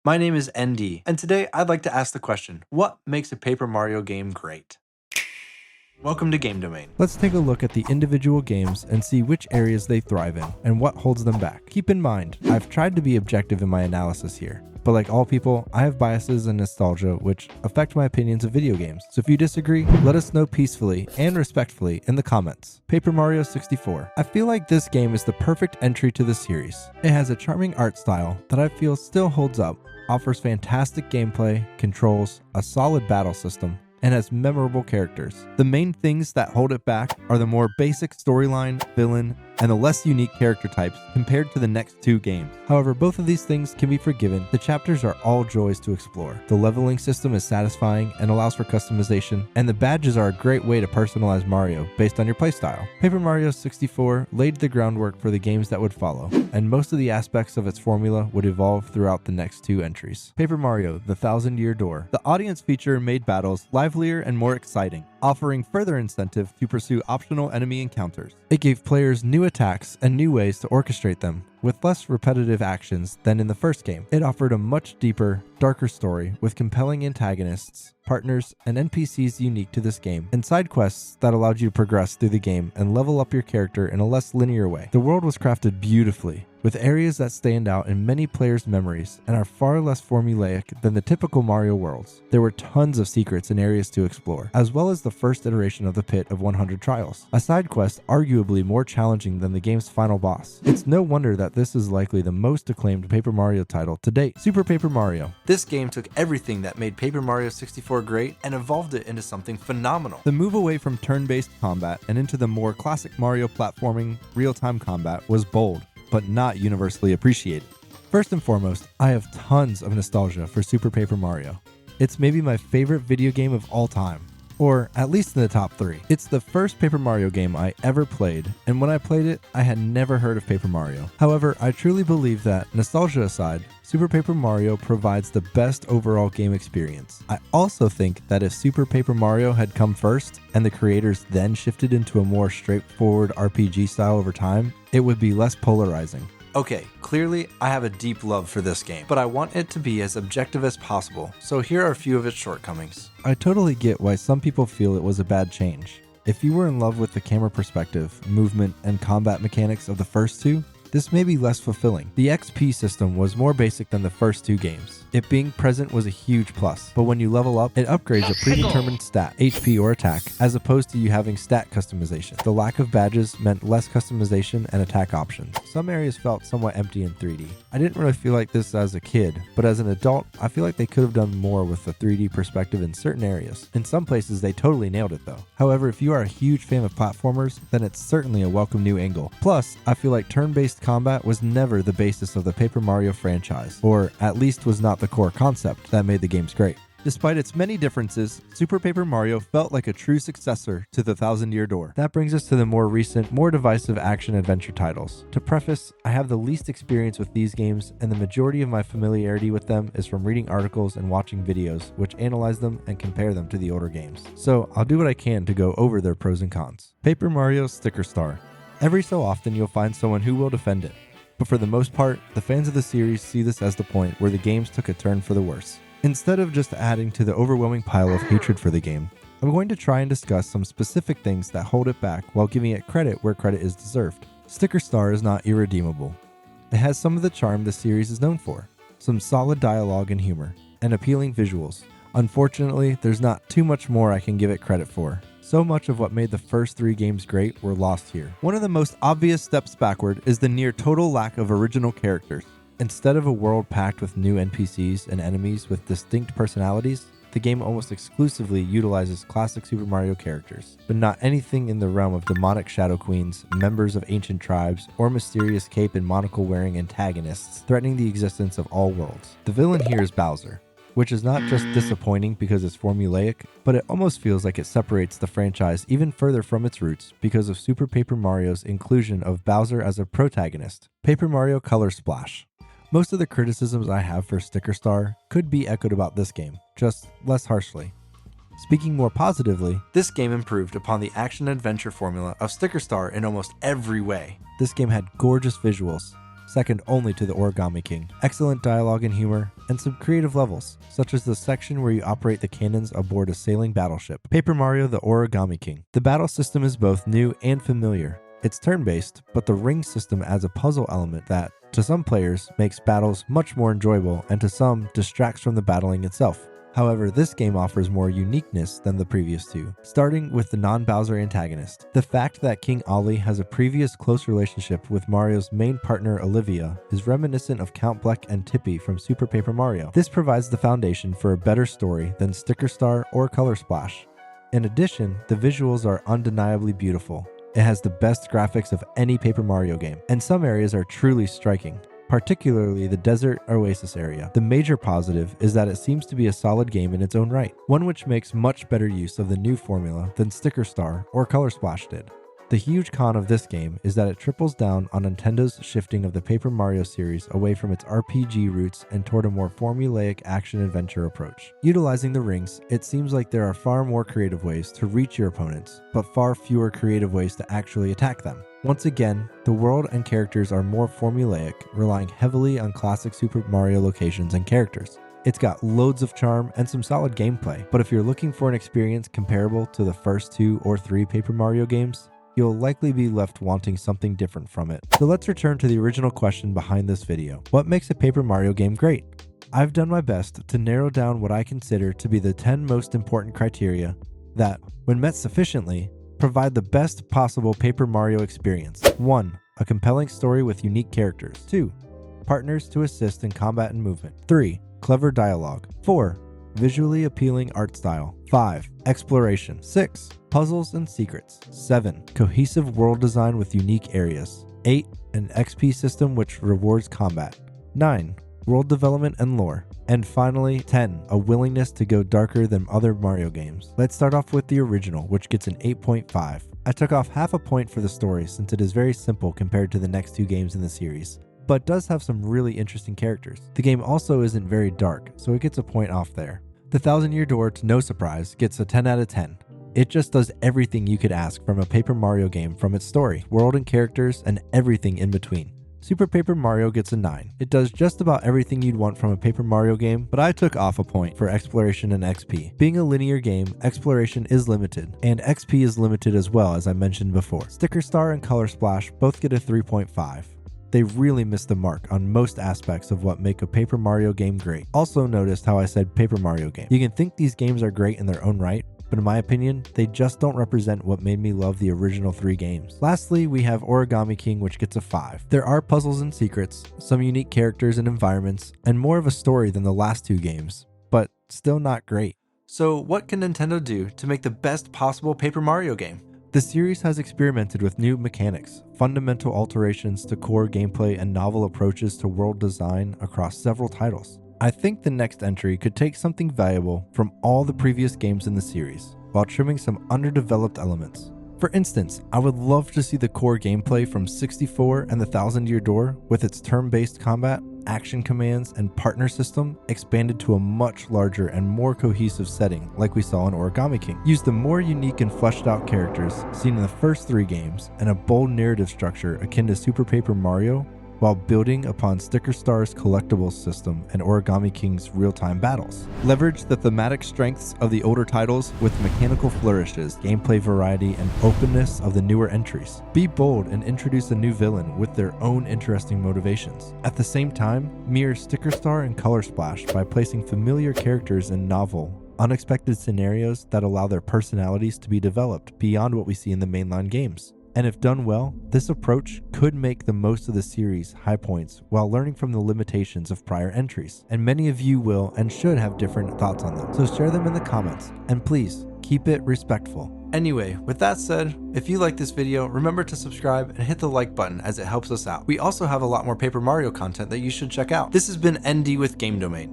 My name is ND, and today I'd like to ask the question, what makes a Paper Mario game great? Welcome to Game Domain. Let's take a look at the individual games and see which areas they thrive in and what holds them back. Keep in mind, I've tried to be objective in my analysis here, but like all people, I have biases and nostalgia which affect my opinions of video games. So if you disagree, let us know peacefully and respectfully in the comments. Paper Mario 64. I feel like this game is the perfect entry to the series. It has a charming art style that I feel still holds up, offers fantastic gameplay, controls, a solid battle system, and has memorable characters. The main things that hold it back are the more basic storyline, villain, and the less unique character types compared to the next two games. However, both of these things can be forgiven. The chapters are all joys to explore. The leveling system is satisfying and allows for customization, and the badges are a great way to personalize Mario based on your playstyle. Paper Mario 64 laid the groundwork for the games that would follow, and most of the aspects of its formula would evolve throughout the next two entries. Paper Mario: The Thousand-Year Door. The audience feature made battles livelier and more exciting, offering further incentive to pursue optional enemy encounters. It gave players new attacks and new ways to orchestrate them, with less repetitive actions than in the first game. It offered a much deeper, darker story with compelling antagonists, partners, and NPCs unique to this game, and side quests that allowed you to progress through the game and level up your character in a less linear way. The world was crafted beautifully, with areas that stand out in many players' memories and are far less formulaic than the typical Mario worlds. There were tons of secrets and areas to explore, as well as the first iteration of the Pit of 100 Trials, a side quest arguably more challenging than the game's final boss. It's no wonder that this is likely the most acclaimed Paper Mario title to date. Super Paper Mario. This game took everything that made Paper Mario 64 great and evolved it into something phenomenal. The move away from turn-based combat and into the more classic Mario platforming, real-time combat was bold, but not universally appreciated. First and foremost, I have tons of nostalgia for Super Paper Mario. It's maybe my favorite video game of all time, or at least in the top 3. It's the first Paper Mario game I ever played, and when I played it, I had never heard of Paper Mario. However, I truly believe that, nostalgia aside, Super Paper Mario provides the best overall game experience. I also think that if Super Paper Mario had come first, and the creators then shifted into a more straightforward RPG style over time, it would be less polarizing. Okay, clearly I have a deep love for this game, but I want it to be as objective as possible, so here are a few of its shortcomings. I totally get why some people feel it was a bad change. If you were in love with the camera perspective, movement, and combat mechanics of the first two, this may be less fulfilling. The XP system was more basic than the first two games. It being present was a huge plus, but when you level up, it upgrades a predetermined stat, HP or attack, as opposed to you having stat customization. The lack of badges meant less customization and attack options. Some areas felt somewhat empty in 3D. I didn't really feel like this as a kid, but as an adult, I feel like they could have done more with the 3D perspective in certain areas. In some places, they totally nailed it though. However, if you are a huge fan of platformers, then it's certainly a welcome new angle. Plus, I feel like turn-based combat was never the basis of the Paper Mario franchise, or at least was not the core concept that made the games great. Despite its many differences, Super Paper Mario felt like a true successor to The Thousand-Year Door. That brings us to the more recent, more divisive action-adventure titles. To preface, I have the least experience with these games, and the majority of my familiarity with them is from reading articles and watching videos, which analyze them and compare them to the older games. So I'll do what I can to go over their pros and cons. Paper Mario Sticker Star. Every so often you'll find someone who will defend it, but for the most part, the fans of the series see this as the point where the games took a turn for the worse. Instead of just adding to the overwhelming pile of hatred for the game, I'm going to try and discuss some specific things that hold it back while giving it credit where credit is deserved. Sticker Star is not irredeemable. It has some of the charm the series is known for, some solid dialogue and humor, and appealing visuals. Unfortunately, there's not too much more I can give it credit for. So much of what made the first 3 games great were lost here. One of the most obvious steps backward is the near total lack of original characters. Instead of a world packed with new NPCs and enemies with distinct personalities, the game almost exclusively utilizes classic Super Mario characters, but not anything in the realm of demonic shadow queens, members of ancient tribes, or mysterious cape and monocle wearing antagonists threatening the existence of all worlds. The villain here is Bowser, which is not just disappointing because it's formulaic, but it almost feels like it separates the franchise even further from its roots because of Super Paper Mario's inclusion of Bowser as a protagonist. Paper Mario Color Splash. Most of the criticisms I have for Sticker Star could be echoed about this game, just less harshly. Speaking more positively, this game improved upon the action-adventure formula of Sticker Star in almost every way. This game had gorgeous visuals, second only to the Origami King, excellent dialogue and humor, and some creative levels, such as the section where you operate the cannons aboard a sailing battleship. Paper Mario the Origami King. The battle system is both new and familiar. It's turn-based, but the ring system adds a puzzle element that, to some players, makes battles much more enjoyable and to some distracts from the battling itself. However, this game offers more uniqueness than the previous two, starting with the non-Bowser antagonist. The fact that King Ollie has a previous close relationship with Mario's main partner Olivia is reminiscent of Count Bleck and Tippy from Super Paper Mario. This provides the foundation for a better story than Sticker Star or Color Splash. In addition, the visuals are undeniably beautiful. It has the best graphics of any Paper Mario game, and some areas are truly striking, particularly the desert oasis area. The major positive is that it seems to be a solid game in its own right, one which makes much better use of the new formula than Sticker Star or Color Splash did. The huge con of this game is that it triples down on Nintendo's shifting of the Paper Mario series away from its RPG roots and toward a more formulaic action-adventure approach. Utilizing the rings, it seems like there are far more creative ways to reach your opponents, but far fewer creative ways to actually attack them. Once again, the world and characters are more formulaic, relying heavily on classic Super Mario locations and characters. It's got loads of charm and some solid gameplay, but if you're looking for an experience comparable to the first 2 or 3 Paper Mario games, you'll likely be left wanting something different from it. So let's return to the original question behind this video. What makes a Paper Mario game great? I've done my best to narrow down what I consider to be the 10 most important criteria that, when met sufficiently, provide the best possible Paper Mario experience. 1. A compelling story with unique characters. 2. Partners to assist in combat and movement. 3. Clever dialogue. 4. Visually appealing art style. 5. Exploration. 6. Puzzles and secrets. 7. Cohesive world design with unique areas. 8. An XP system which rewards combat. 9. World development and lore. And finally, 10. A willingness to go darker than other Mario games. Let's start off with the original, which gets an 8.5. I took off half a point for the story since it is very simple compared to the next 2 games in the series, but does have some really interesting characters. The game also isn't very dark, so it gets a point off there. The Thousand Year Door, to no surprise, gets a 10 out of 10. It just does everything you could ask from a Paper Mario game, from its story, world and characters, and everything in between. Super Paper Mario gets a 9. It does just about everything you'd want from a Paper Mario game, but I took off a point for exploration and XP. Being a linear game, exploration is limited, and XP is limited as well, as I mentioned before. Sticker Star and Color Splash both get a 3.5. They really missed the mark on most aspects of what make a Paper Mario game great. Also noticed how I said Paper Mario game. You can think these games are great in their own right, but in my opinion, they just don't represent what made me love the original 3 games. Lastly, we have Origami King, which gets a 5. There are puzzles and secrets, some unique characters and environments, and more of a story than the last 2 games, but still not great. So what can Nintendo do to make the best possible Paper Mario game? The series has experimented with new mechanics, fundamental alterations to core gameplay, and novel approaches to world design across several titles. I think the next entry could take something valuable from all the previous games in the series, while trimming some underdeveloped elements. For instance, I would love to see the core gameplay from 64 and the Thousand Year Door, with its turn-based combat, action commands, and partner system, expanded to a much larger and more cohesive setting like we saw in Origami King. Use the more unique and fleshed out characters seen in the first 3 games, and a bold narrative structure akin to Super Paper Mario, while building upon Sticker Star's collectibles system and Origami King's real-time battles. Leverage the thematic strengths of the older titles with mechanical flourishes, gameplay variety, and openness of the newer entries. Be bold and introduce a new villain with their own interesting motivations. At the same time, mirror Sticker Star and Color Splash by placing familiar characters in novel, unexpected scenarios that allow their personalities to be developed beyond what we see in the mainline games. And if done well, this approach could make the most of the series' high points while learning from the limitations of prior entries. And many of you will and should have different thoughts on them, so share them in the comments, and please, keep it respectful. Anyway, with that said, if you like this video, remember to subscribe and hit the like button as it helps us out. We also have a lot more Paper Mario content that you should check out. This has been ND with Game Domain.